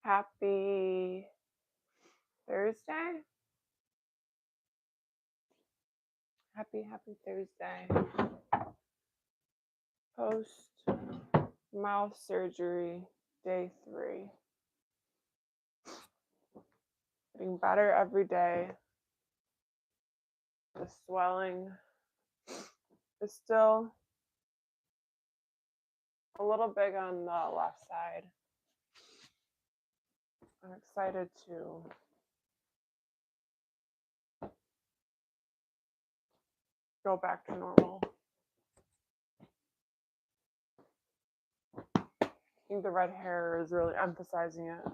Happy Thursday. Happy Thursday. Post mouth surgery, day 3. Getting better every day. The swelling is still a little big on the left side. I'm excited to go back to normal. I think the red hair is really emphasizing it.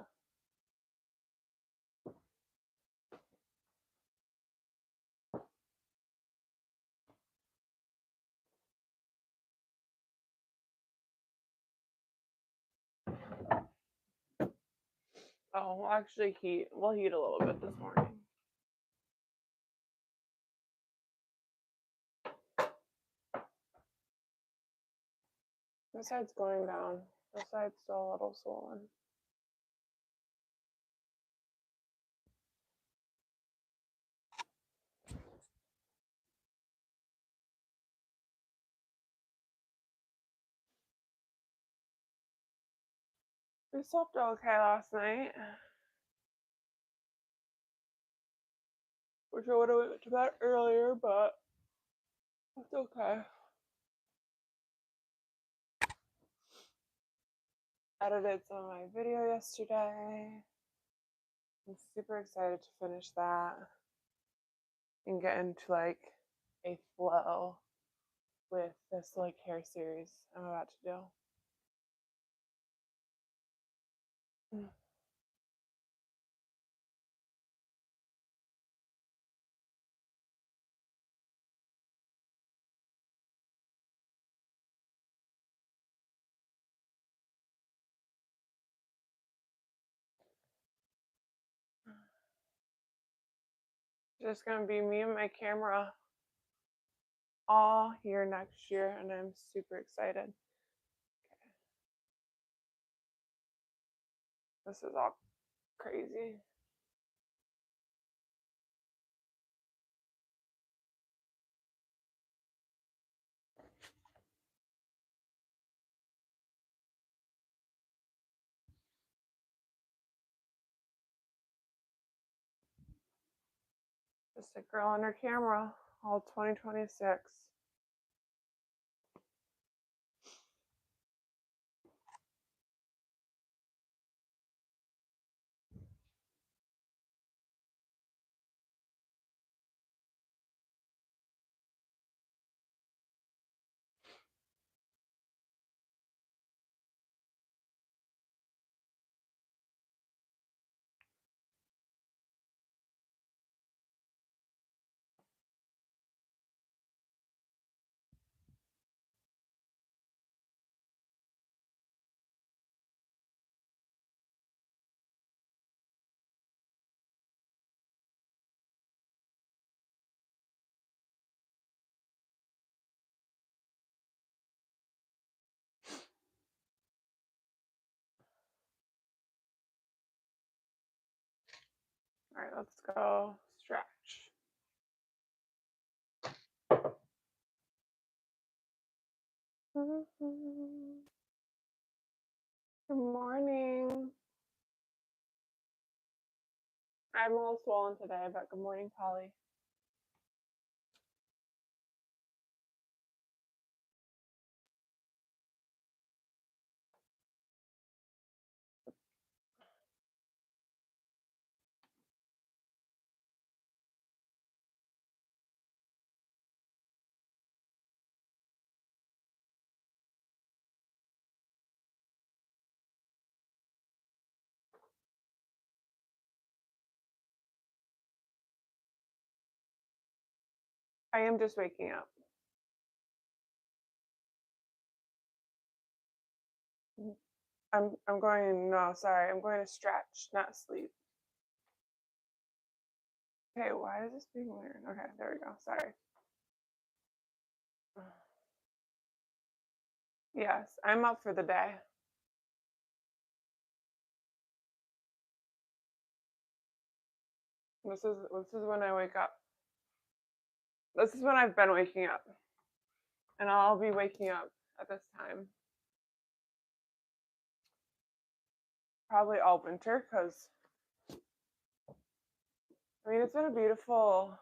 Oh, we'll actually we'll heat a little bit this morning. This side's going down. This side's still a little swollen. We slept okay last night. Wish I would have went to bed earlier, but it's okay. Edited some of my video yesterday. I'm super excited to finish that and get into like a flow with this like hair series I'm about to do. Just gonna be me and my camera all year next year, and I'm super excited. Okay. This is all crazy. Just a girl on her camera, all 2026. All right, let's go stretch. Good morning. I'm a little swollen today, but good morning, Polly. I am just waking up. I'm going, no, sorry, I'm going to stretch, not sleep. Okay, why is this being weird? Okay, there we go, sorry. Yes, I'm up for the day. This is when I wake up. This is when I've been waking up, and I'll be waking up at this time probably all winter because I mean it's been beautiful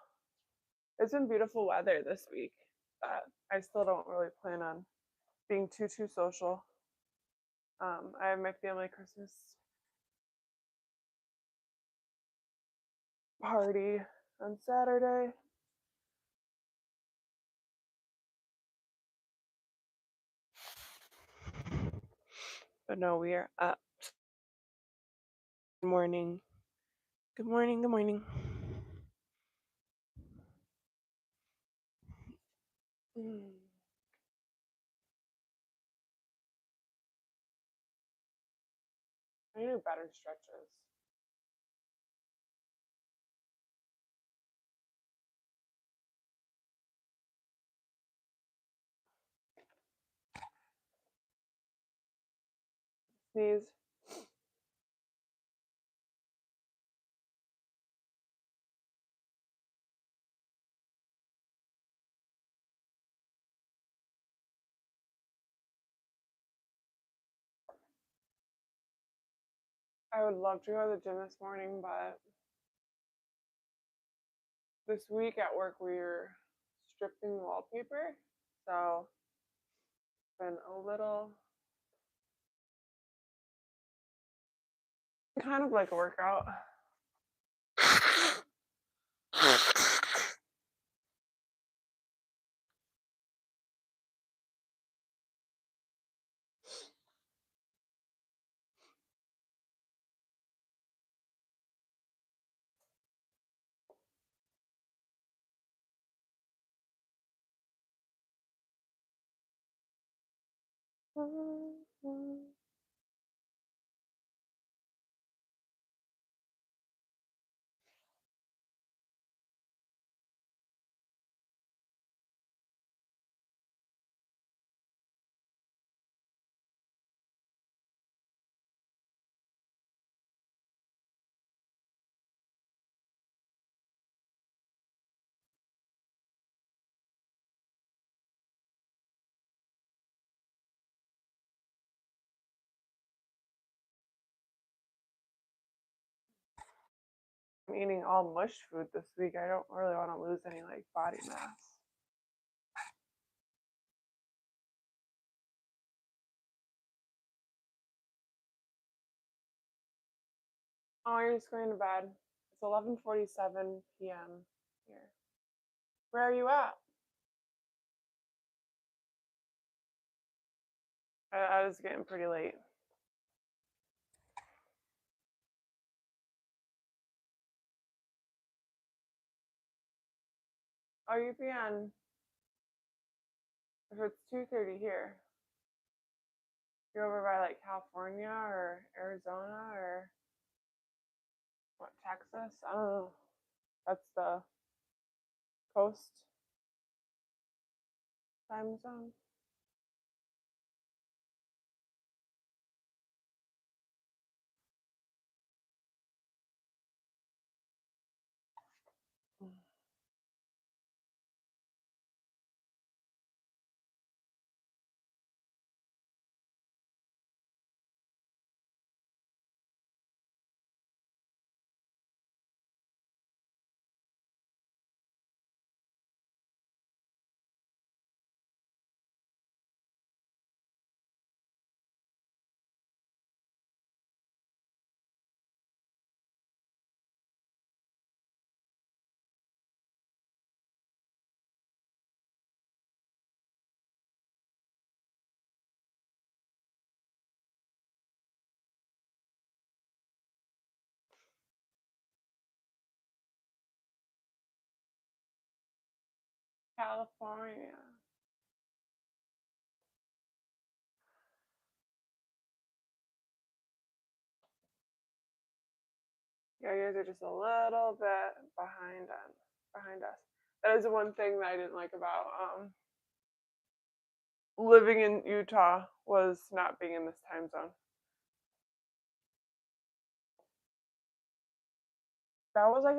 weather this week, but I still don't really plan on being too social. I have my family Christmas party on Saturday. But no, we are up. Good morning. Good morning. Good morning. I need to do better stretches. Sneeze. I would love to go to the gym this morning, but this week at work we were stripping wallpaper, so it's been a little kind of like a workout. I'm eating all mush food this week. I don't really want to lose any like body mass. Oh, you're just going to bed. It's 11:47 p.m. here. Where are you at? I was getting pretty late. Oh, you'd be on. If it's 2:30 here, you're over by like California or Arizona or what, Texas? I don't know. That's the coast time zone. California. Yeah, you guys are just a little bit behind us. That is the one thing that I didn't like about living in Utah was not being in this time zone. that was like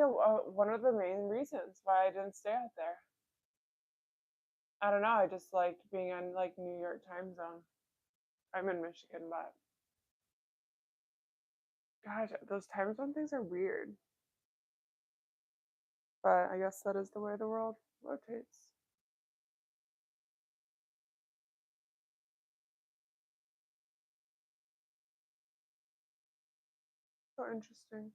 one of the main reasons why I didn't stay out there. I don't know. I just liked being in like New York time zone. I'm in Michigan, but gosh, those time zone things are weird. But I guess that is the way the world rotates. So interesting.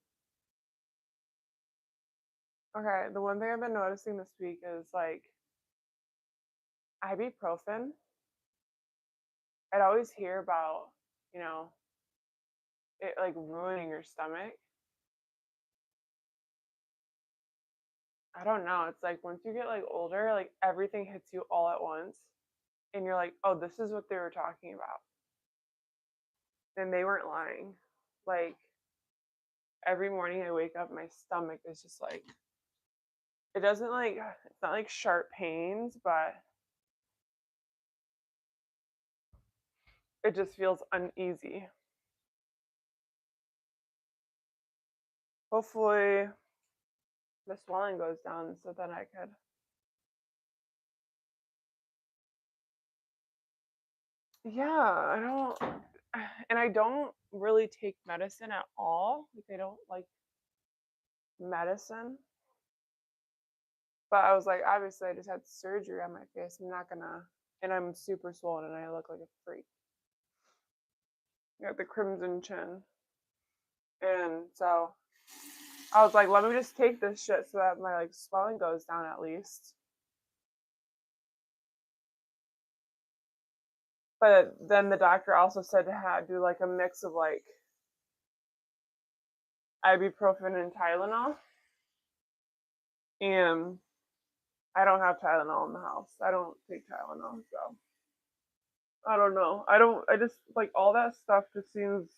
Okay, the one thing I've been noticing this week is like ibuprofen. I'd always hear about, you know, it like ruining your stomach. I don't know. It's like once you get like older, like everything hits you all at once. And you're like, oh, this is what they were talking about. And they weren't lying. Like every morning I wake up, my stomach is just like, it doesn't like, it's not like sharp pains, but it just feels uneasy. Hopefully the swelling goes down so then I could. Yeah, I don't, and I don't really take medicine at all. Like, I don't like medicine. But I was like, obviously, I just had surgery on my face. I'm not gonna, and I'm super swollen and I look like a freak. I got the crimson chin. And so I was like, let me just take this shit so that my like swelling goes down at least. But then the doctor also said to do like a mix of like ibuprofen and Tylenol. And I don't have Tylenol in the house. I don't take Tylenol, so I don't know. I just like all that stuff just seems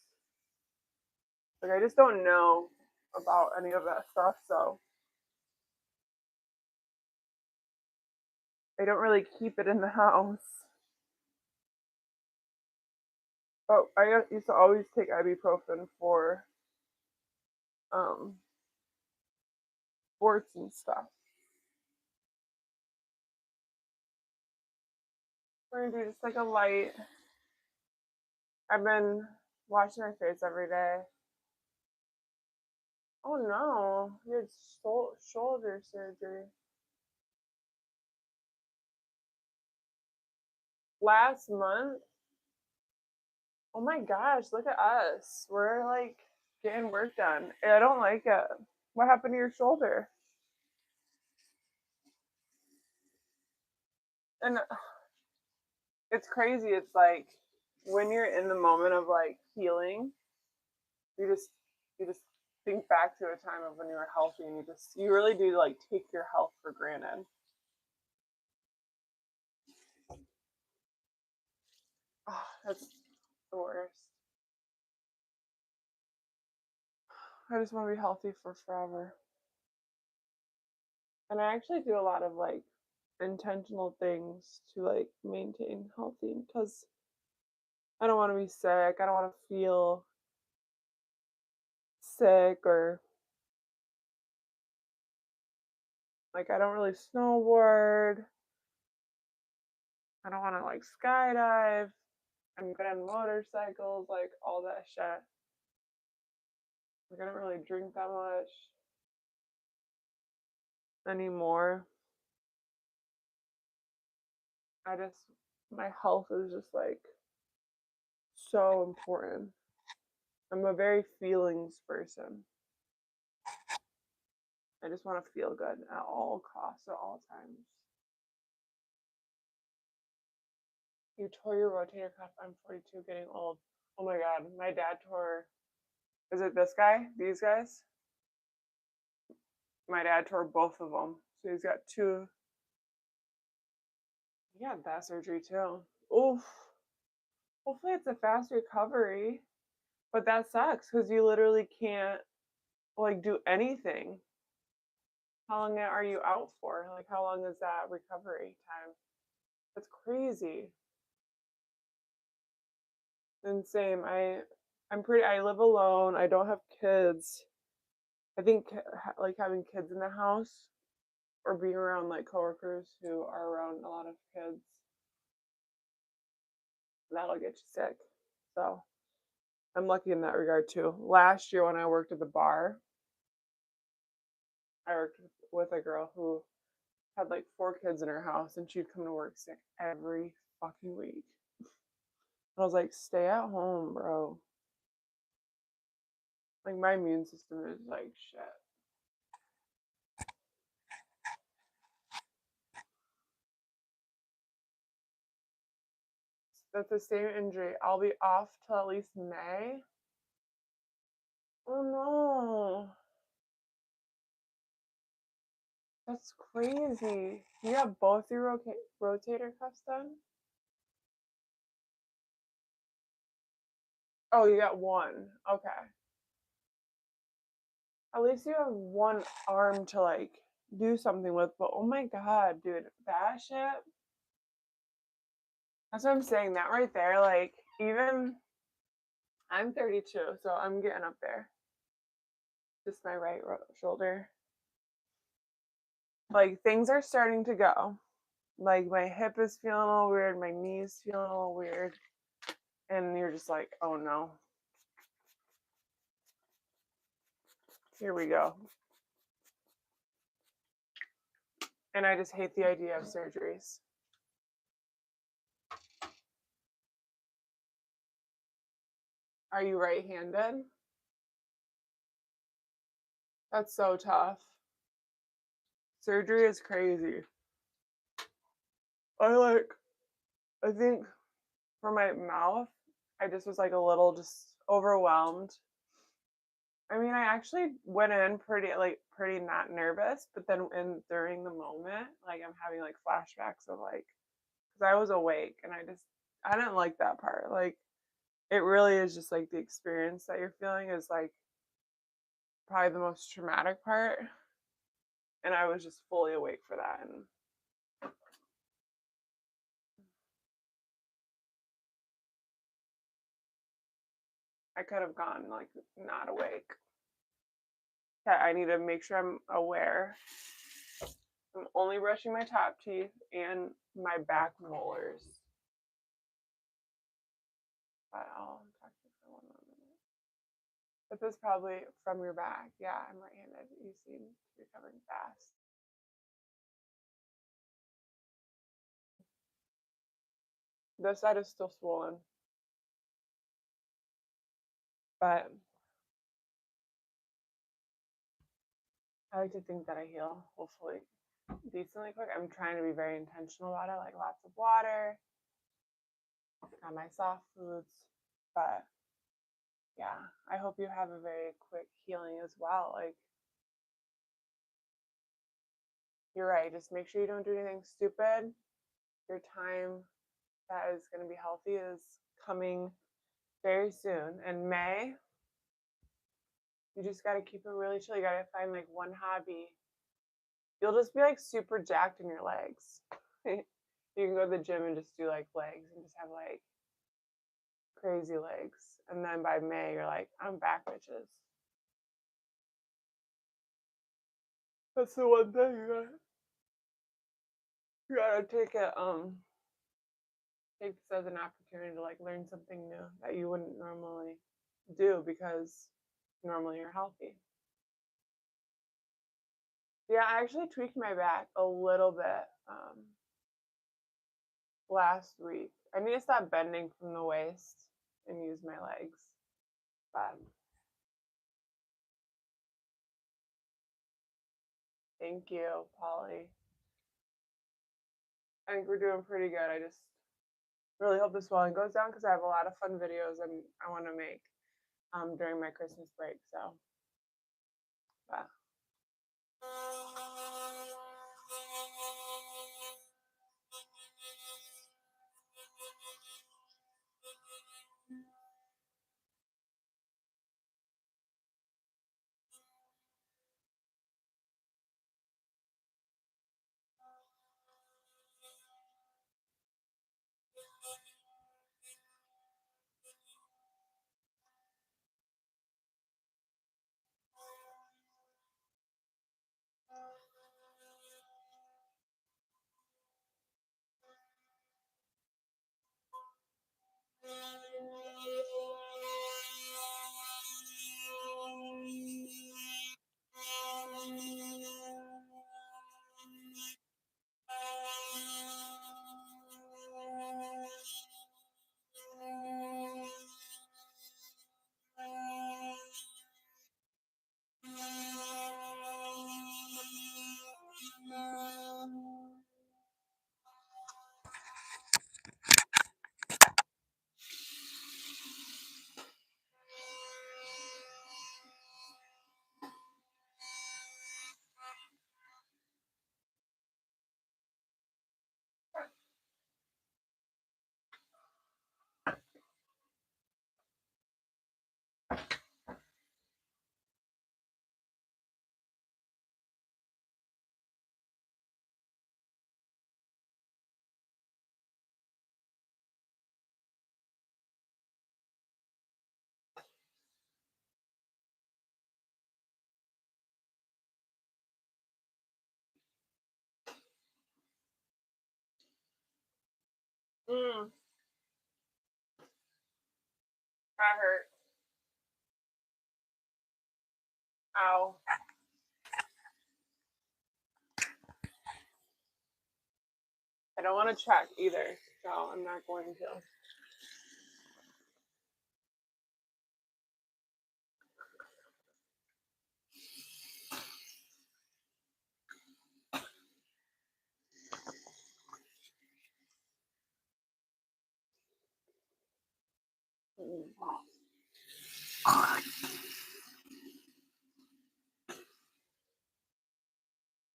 like I just don't know about any of that stuff, so I don't really keep it in the house. But I used to always take ibuprofen for um sports and stuff. We're gonna do just like a light. I've been washing my face every day. Oh no, you had shoulder surgery last month. Oh my gosh, look at us. We're like getting work done. I don't like it. What happened to your shoulder? And it's crazy. It's like when you're in the moment of like healing, you just you just think back to a time of when you were healthy and you really do like take your health for granted. Oh, that's the worst. I just want to be healthy for forever. And I actually do a lot of like intentional things to like maintain healthy because I don't want to be sick. I don't want to feel sick or like I don't really snowboard. I don't want to like skydive. I'm good on motorcycles, like all that shit. Like I don't really drink that much anymore. I just my health is just like so important. I'm a very feelings person. I just want to feel good at all costs, at all times. You tore your rotator cuff. I'm 42, getting old. Oh my god, my dad tore. Is it this guy? These guys? My dad tore both of them. So he's got two. He had that surgery too. Oof. Hopefully it's a fast recovery. But that sucks because you literally can't like do anything. How long are you out for? Like how long is that recovery time? That's crazy. And same, I live alone. I don't have kids. I think like having kids in the house or being around like coworkers who are around a lot of kids, that'll get you sick. So I'm lucky in that regard too. Last year when I worked at the bar, I worked with a girl who had like 4 kids in her house and she'd come to work sick every fucking week. I was like, stay at home, bro. Like my immune system is like shit. That's the same injury. I'll be off till at least May. Oh no. That's crazy. You have both your rotator cuffs done? Oh, you got one. Okay. At least you have one arm to like do something with, but oh my god, dude, that shit. That's what I'm saying. That right there, like, even I'm 32, so I'm getting up there. Just my right shoulder. Like, things are starting to go. Like, my hip is feeling a little weird, my knees feeling a little weird. And you're just like, oh no. Here we go. And I just hate the idea of surgeries. Are you right-handed? That's so tough. Surgery is crazy. I think for my mouth, I just was like a little just overwhelmed. I mean, I actually went in pretty not nervous, but then during the moment, like I'm having like flashbacks of like, because I was awake and I didn't like that part. Like, it really is just like the experience that you're feeling is like probably the most traumatic part. And I was just fully awake for that. And I could have gone like not awake. Okay, I need to make sure I'm aware. I'm only brushing my top teeth and my back molars. But I'll talk to you for one more minute. This is probably from your back. Yeah, I'm right-handed. You seem to be recovering fast. This side is still swollen. But I like to think that I heal, hopefully, decently quick. I'm trying to be very intentional about it, like lots of water, got my soft foods. But yeah, I hope you have a very quick healing as well. Like, you're right, just make sure you don't do anything stupid. Your time that is going to be healthy is coming very soon. In May, you just got to keep it really chill. You got to find like one hobby. You'll just be like super jacked in your legs. You can go to the gym and just do like legs and just have like crazy legs. And then by May, you're like, I'm back, bitches. That's the one thing you gotta take it. Take this as an opportunity to like learn something new that you wouldn't normally do because normally you're healthy. Yeah, I actually tweaked my back a little bit last week. I need to stop bending from the waist and use my legs. But thank you, Polly. I think we're doing pretty good. I just really hope the swelling goes down because I have a lot of fun videos I want to make during my Christmas break. So, but. Mm, that hurt. Ow. I don't want to check either, so I'm not going to.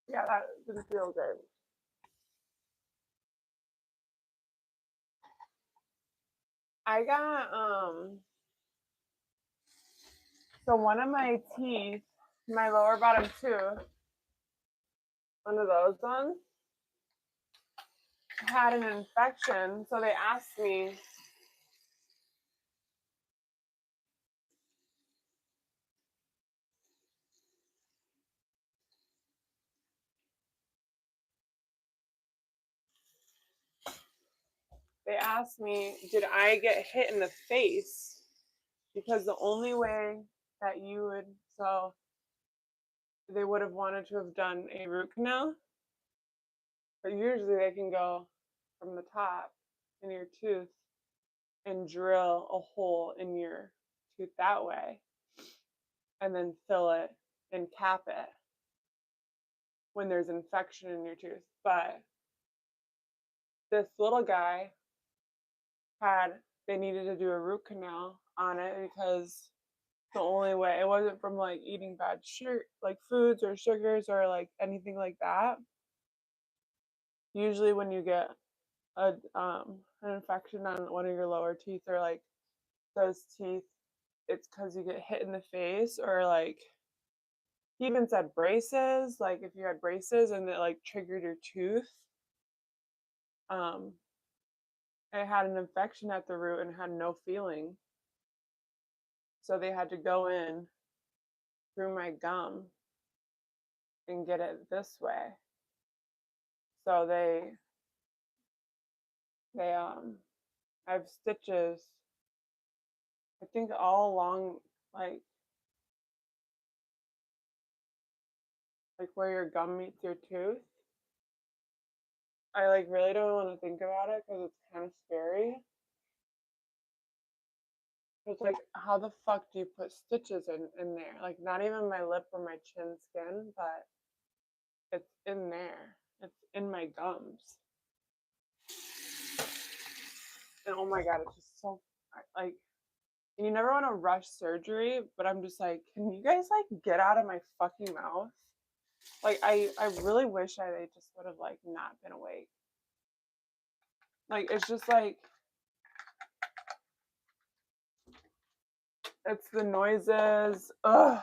Yeah, that didn't feel good. I got so one of my teeth, my lower bottom tooth, one of those ones, had an infection. So they asked me, did I get hit in the face? Because the only way that you would, so they would have wanted to have done a root canal, but usually they can go from the top in your tooth and drill a hole in your tooth that way and then fill it and cap it when there's infection in your tooth. But this little guy they needed to do a root canal on it because the only way, it wasn't from like eating bad like foods or sugars or like anything like that. Usually when you get an infection on one of your lower teeth or like those teeth, it's because you get hit in the face, or like he even said braces, like if you had braces and it like triggered your tooth, um it had an infection at the root and had no feeling, so they had to go in through my gum and get it this way. So they I have stitches, I think all along, like where your gum meets your tooth. I like really don't want to think about it because it's kind of scary. It's like, how the fuck do you put stitches in there? Like, not even my lip or my chin skin, but it's in there. It's in my gums. And oh my god, it's just so like, and you never want to rush surgery, but I'm just like, can you guys like get out of my fucking mouth? Like, I really wish they just would have like not been awake. Like, it's just like, it's the noises. Ugh.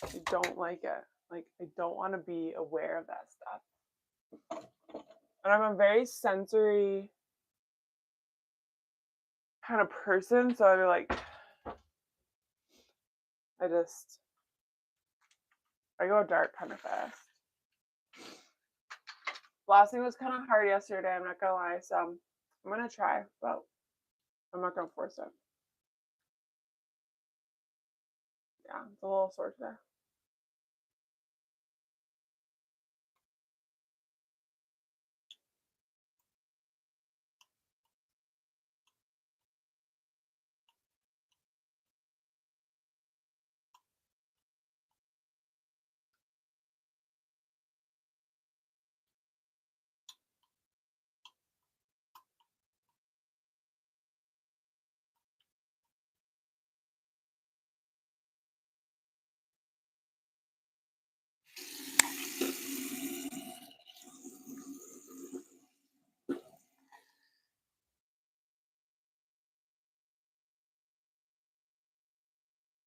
I don't like it. Like, I don't want to be aware of that stuff. And I'm a very sensory kind of person, so I'd be like, I go dark kind of fast. Flossing was kind of hard yesterday, I'm not gonna lie, so I'm gonna try, but I'm not gonna force it. Yeah, it's a little sore today.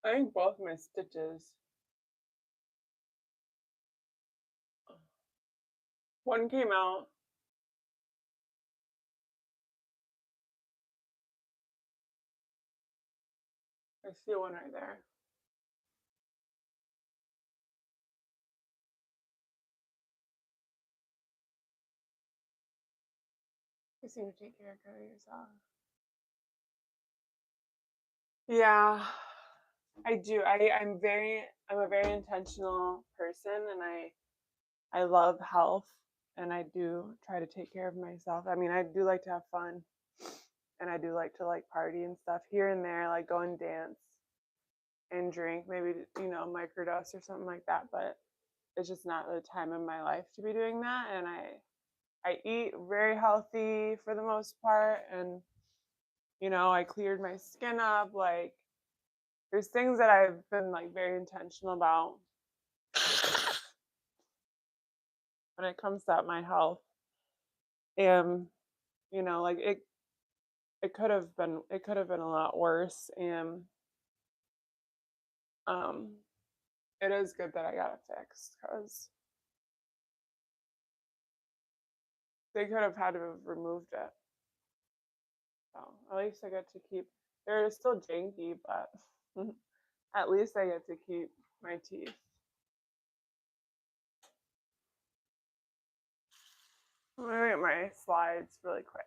I think both my stitches, one came out. I see one right there. You seem to take care of yourself. Yeah, I do. I'm a very intentional person, and I love health, and I do try to take care of myself. I mean, I do like to have fun, and I do like to like party and stuff here and there, like go and dance and drink, maybe microdose or something like that. But it's just not the time in my life to be doing that, and I eat very healthy for the most part, and I cleared my skin up. Like there's things that I've been like very intentional about when it comes to my health. And like it could have been a lot worse. And um it is good that I got it fixed because they could have had to have removed it. So at least I get to keep. They're still janky, but at least I get to keep my teeth. Let me look at my slides really quick.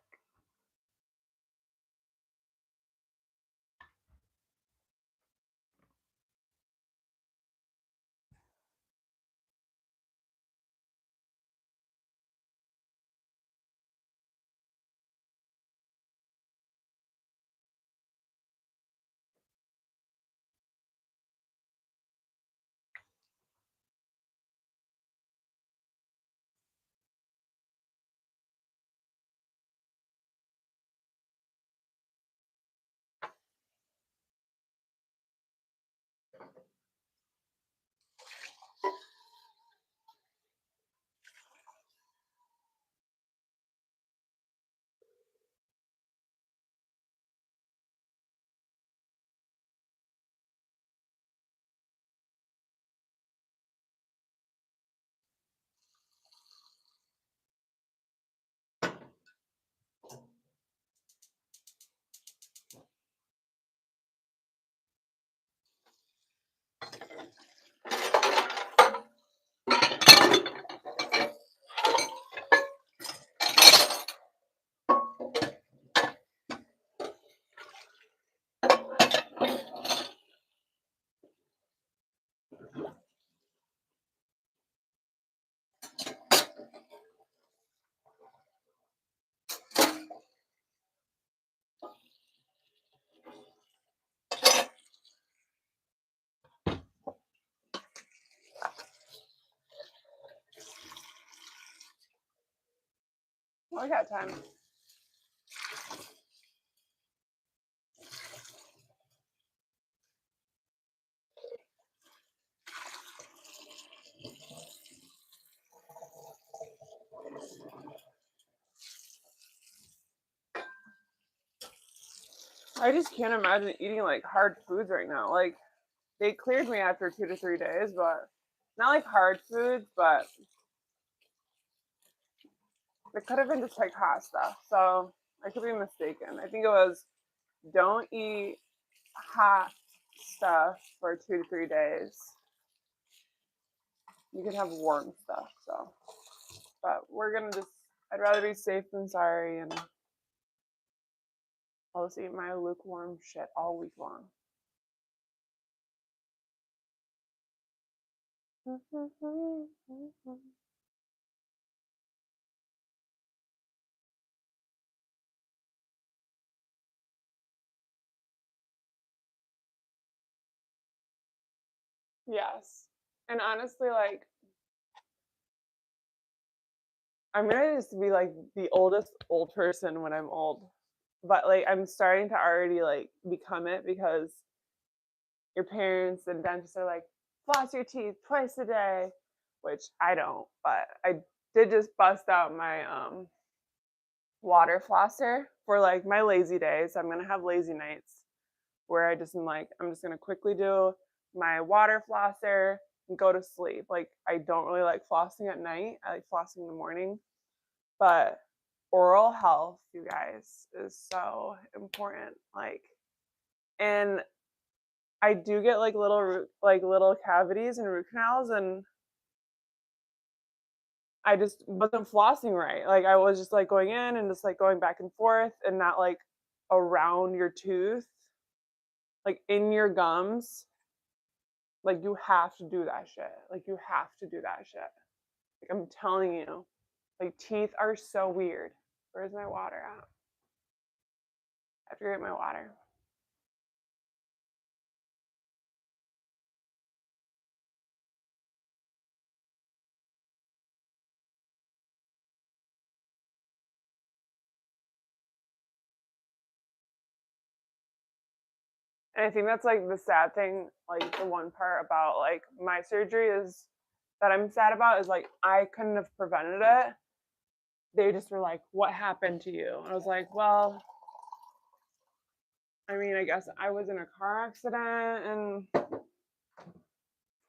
Well, I got time. I just can't imagine eating like hard foods right now. Like they cleared me after 2 to 3 days, but not like hard foods, but it could have been just like hot stuff. So I could be mistaken. I think it was don't eat hot stuff for 2 to 3 days. You can have warm stuff. So, but I'd rather be safe than sorry, and I'll just eat my lukewarm shit all week long. Yes. And honestly, like, I'm gonna just be like the oldest old person when I'm old. But like, I'm starting to already like become it because your parents and dentists are like, floss your teeth twice a day, which I don't, but I did just bust out my water flosser for like my lazy days. I'm gonna have lazy nights where I just am like, I'm just gonna quickly do my water flosser and go to sleep. Like I don't really like flossing at night. I like flossing in the morning. But oral health, you guys, is so important. Like, and I do get like little cavities and root canals, and I just wasn't flossing right. Like I was just like going in and just like going back and forth and not like around your tooth, like in your gums. Like you have to do that shit. Like you have to do that shit. Like I'm telling you, like teeth are so weird. Where's my water at? I have to get my water. And I think that's like the sad thing, like the one part about like my surgery is that I'm sad about is like I couldn't have prevented it. They just were like, "What happened to you?" And I was like, "Well, I mean, I guess I was in a car accident in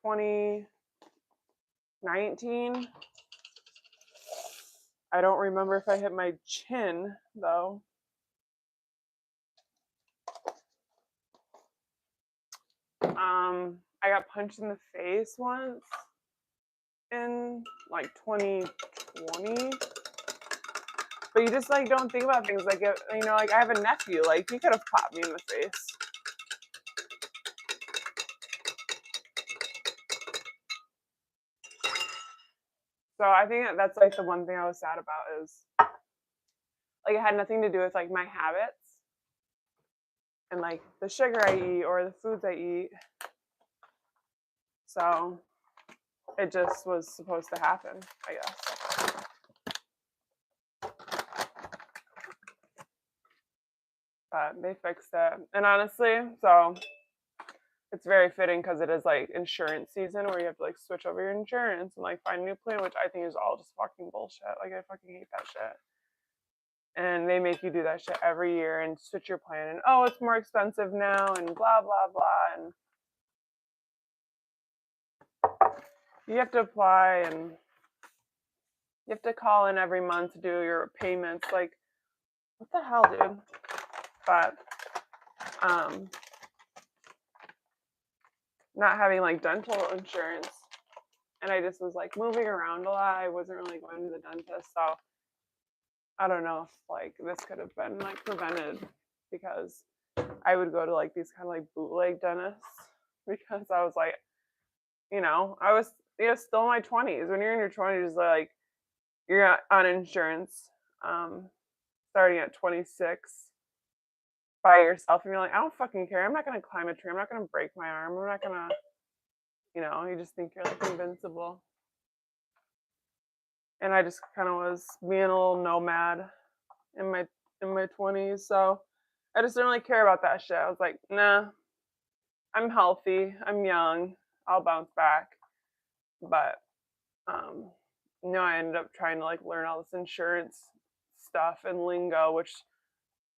2019. I don't remember if I hit my chin though. I got punched in the face once in like 2020. But you just like don't think about things like like I have a nephew, like he could have popped me in the face. So I think that's like the one thing I was sad about is like it had nothing to do with like my habits and like the sugar I eat or the foods I eat. So it just was supposed to happen, I guess. But they fixed it. And honestly, so it's very fitting because it is like insurance season where you have to like switch over your insurance and like find a new plan, which I think is all just fucking bullshit. Like I fucking hate that shit. And they make you do that shit every year and switch your plan and oh it's more expensive now and blah blah blah and you have to apply and you have to call in every month to do your payments. Like what the hell, dude? But not having like dental insurance and I just was like moving around a lot. I wasn't really going to the dentist, so I don't know if like this could have been like prevented because I would go to like these kind of like bootleg dentists because I was like, I was still in my 20s. When you're in your 20s, like you're on insurance, starting at 26 by yourself, and you're like, I don't fucking care. I'm not gonna climb a tree. I'm not gonna break my arm. I'm not gonna, you just think you're like invincible. And I just kind of was being a little nomad in my 20s, so I just didn't really care about that shit. I was like, nah, I'm healthy, I'm young, I'll bounce back. But I ended up trying to like learn all this insurance stuff and lingo, which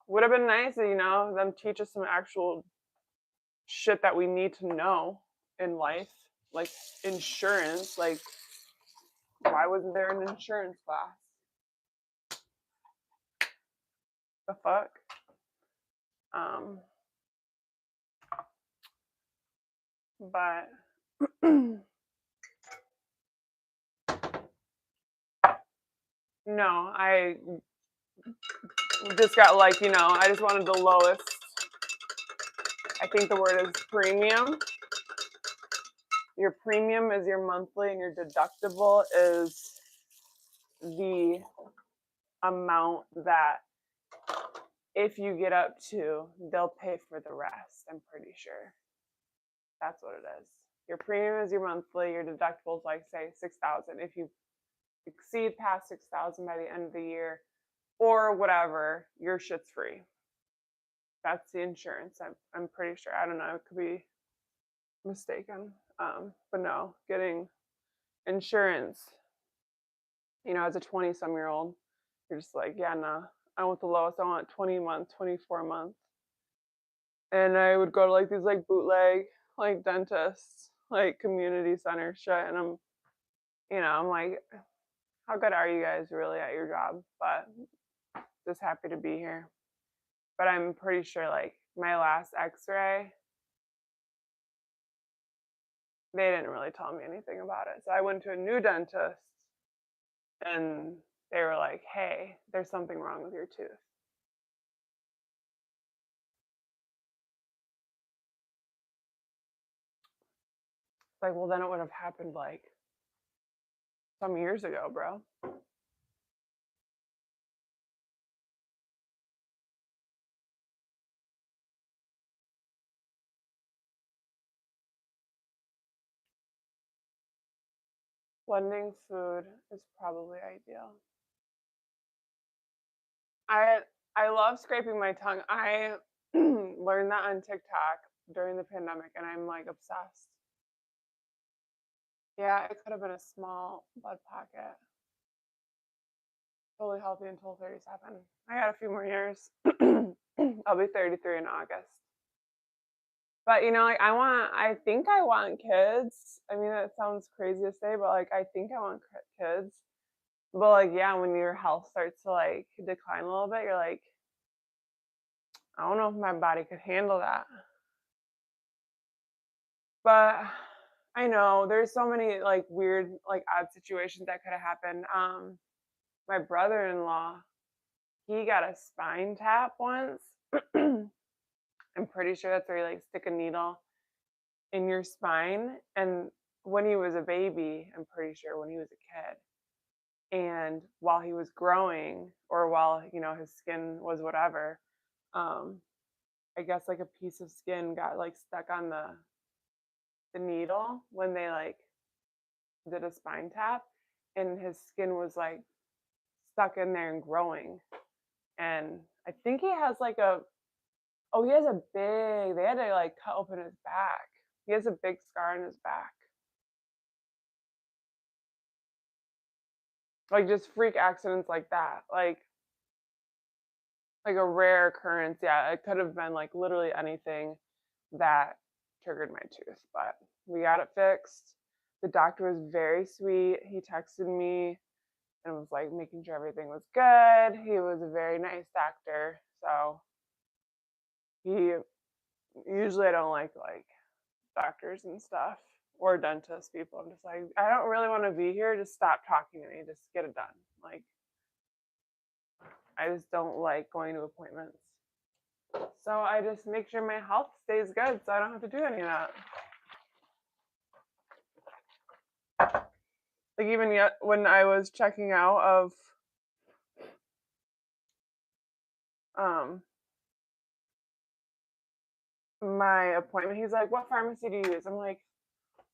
would have been nice, them teach us some actual shit that we need to know in life, like insurance. Like, why wasn't there an insurance class? The fuck? But no, I just got like, I just wanted the lowest. I think the word is premium. Your premium is your monthly, and your deductible is the amount that if you get up to, they'll pay for the rest. I'm pretty sure that's what it is. Your premium is your monthly. Your deductible is like say 6,000. If you exceed past 6,000 by the end of the year, or whatever, your shit's free. That's the insurance. I'm pretty sure. I don't know. It could be mistaken. But no, getting insurance, as a 20-some-year-old, you're just like, yeah, nah. I want the lowest. I want 20 month, 24 month. And I would go to like these like bootleg like dentists, like community center shit, and I'm like, how good are you guys really at your job? But just happy to be here. But I'm pretty sure like my last X-ray, they didn't really tell me anything about it. So I went to a new dentist and they were like, hey, there's something wrong with your tooth. Like, well, then it would have happened like some years ago, bro. Blending food is probably ideal. I I love scraping my tongue. I learned that on TikTok during the pandemic, and I'm like obsessed. Yeah, it could have been a small blood pocket. Totally healthy until 37. I got a few more years. I'll be 33 in August. But you know, like I think I want kids. I mean, that sounds crazy to say, but like I think I want kids. But like, yeah, when your health starts to like decline a little bit, you're like, I don't know if my body could handle that. But I know there's so many like weird, like odd situations that could have happened. My brother-in-law, he got a spine tap once. I'm pretty sure that's where you like stick a needle in your spine. And when he was a baby, I'm pretty sure when he was a kid, and while he was growing, or while his skin was whatever, um, I guess like a piece of skin got like stuck on the needle when they like did a spine tap, and his skin was like stuck in there and growing. And I think he has like a oh, he has a big, they had to like cut open his back. He has a big scar on his back. Like just freak accidents like that. Like a rare occurrence. Yeah, it could have been like literally anything that triggered my tooth, but we got it fixed. The doctor was very sweet. He texted me and was like making sure everything was good. He was a very nice doctor. So he usually I don't like doctors and stuff or dentist people. I'm just like, I don't really want to be here. Just stop talking to me. Just get it done. Like, I just don't like going to appointments. So I just make sure my health stays good so I don't have to do any of that. Like even yet when I was checking out of um my appointment, he's like, what pharmacy do you use? I'm like,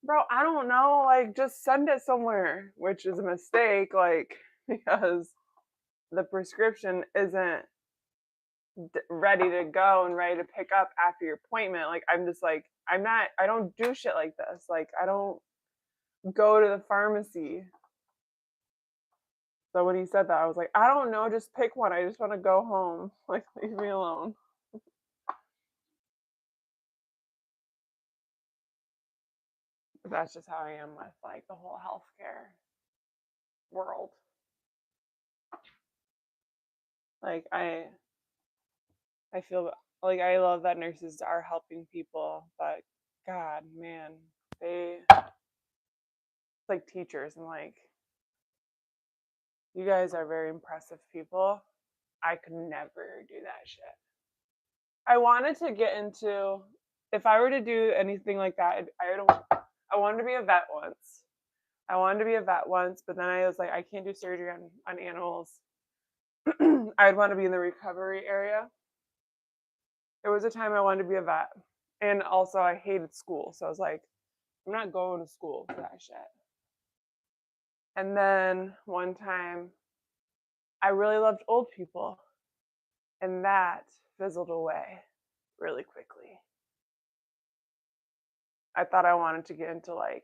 bro, I don't know, like just send it somewhere, which is a mistake, like because the prescription isn't ready to go and ready to pick up after your appointment. Like I'm just like, I don't do shit like this. Like I don't go to the pharmacy. So when he said that, I was like, I don't know, just pick one. I just want to go home. Like leave me alone. But that's just how I am with like the whole healthcare world. Like I feel like I love that nurses are helping people, but God, man, they it's like teachers and like you guys are very impressive people. I could never do that shit. I wanted to get into if I were to do anything like that, I wanted to be a vet once. I wanted to be a vet once, but then I was like, I can't do surgery on animals. I'd want to be in the recovery area. There was a time I wanted to be a vet. And also I hated school. So I was like, I'm not going to school for that shit. And then one time I really loved old people. And that fizzled away really quickly. I thought I wanted to get into like,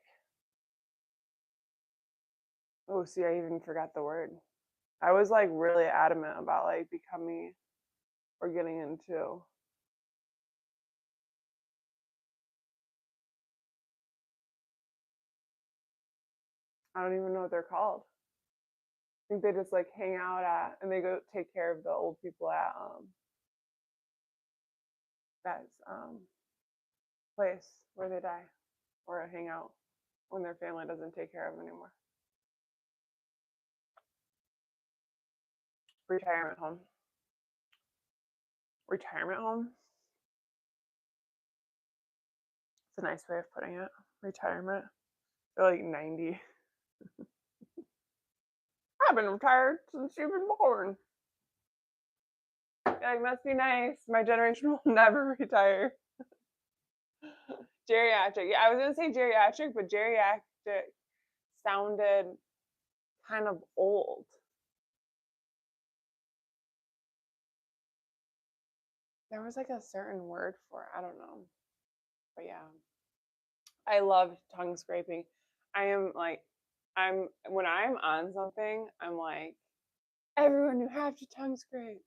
oh, see, I even forgot the word. I was like really adamant about like becoming or getting into I don't even know what they're called. I think they just like hang out at and they go take care of the old people at that place where they die or hang out when their family doesn't take care of them anymore. retirement home. Retirement home? It's a nice way of putting it. Retirement. They're like 90. I've been retired since you've been born. Like, must be nice. My generation will never retire. Geriatric. Yeah, I was gonna say geriatric, but geriatric sounded kind of old. There was like a certain word for it. I don't know. But yeah. I love tongue scraping. I'm when I'm on something, I'm like, everyone, you have to tongue scrape.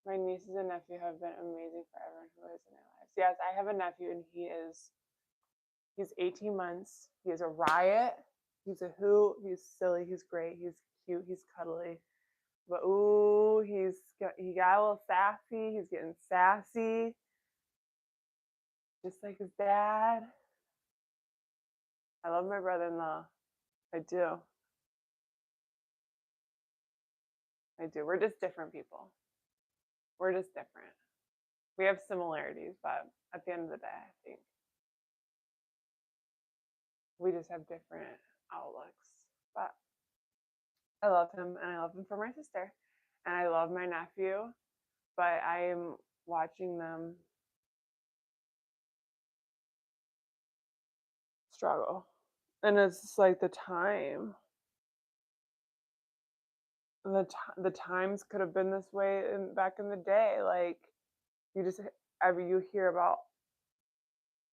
My nieces and nephew have been amazing for everyone who is in their lives. Yes, I have a nephew and he's 18 months. He is a riot. He's a hoot. He's silly. He's great. He's cute. He's cuddly. But ooh, he got a little sassy. He's getting sassy, just like his dad. I love my brother-in-law. I do. I do. We're just different people. We're just different. We have similarities, but at the end of the day, I think we just have different outlooks. But I love him, and I love him for my sister, and I love my nephew, but I am watching them struggle. And it's just like the time. The times could have been this way back in the day. Like you hear about,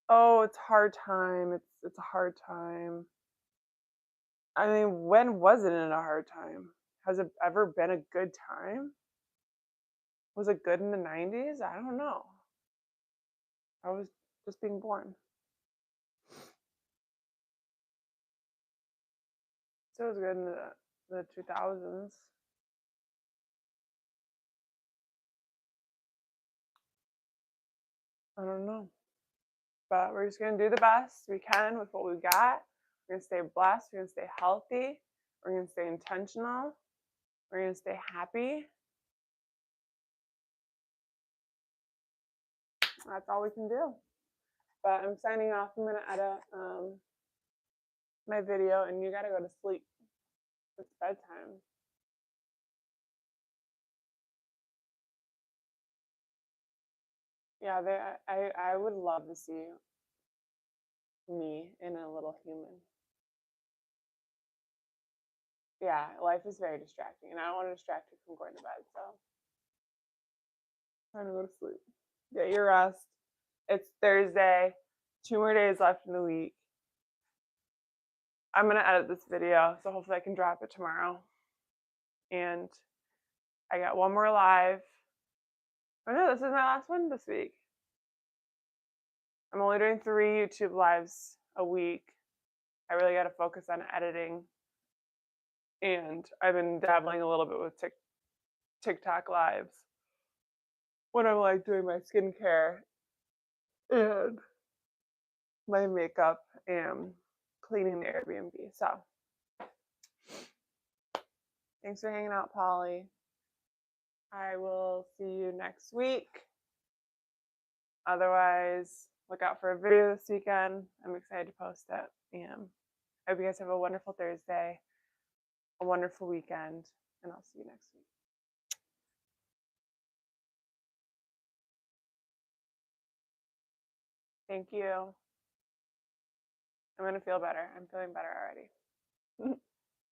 oh, it's hard time. It's a hard time. I mean, when wasn't it a hard time? Has it ever been a good time? Was it good in the 90s? I don't know. I was just being born. So it was good in the 2000s. I don't know. But we're just going to do the best we can with what we got. We're going to stay blessed. We're going to stay healthy. We're going to stay intentional. We're going to stay happy. That's all we can do. But I'm signing off. I'm going to edit my video, and you got to go to sleep. It's bedtime. Yeah, I would love to see me in a little human. Yeah, life is very distracting, and I don't want to distract you from going to bed, so time to go to sleep. Get your rest. It's Thursday. 2 more days left in the week. I'm going to edit this video, so hopefully I can drop it tomorrow. And I got one more live. Oh no, this is my last one this week. I'm only doing 3 YouTube lives a week. I really got to focus on editing. And I've been dabbling a little bit with TikTok lives when I'm like doing my skincare and my makeup and cleaning the Airbnb. So thanks for hanging out, Polly. I will see you next week. Otherwise, look out for a video this weekend. I'm excited to post it. And I hope you guys have a wonderful Thursday, a wonderful weekend, and I'll see you next week. Thank you. I'm going to feel better. I'm feeling better already.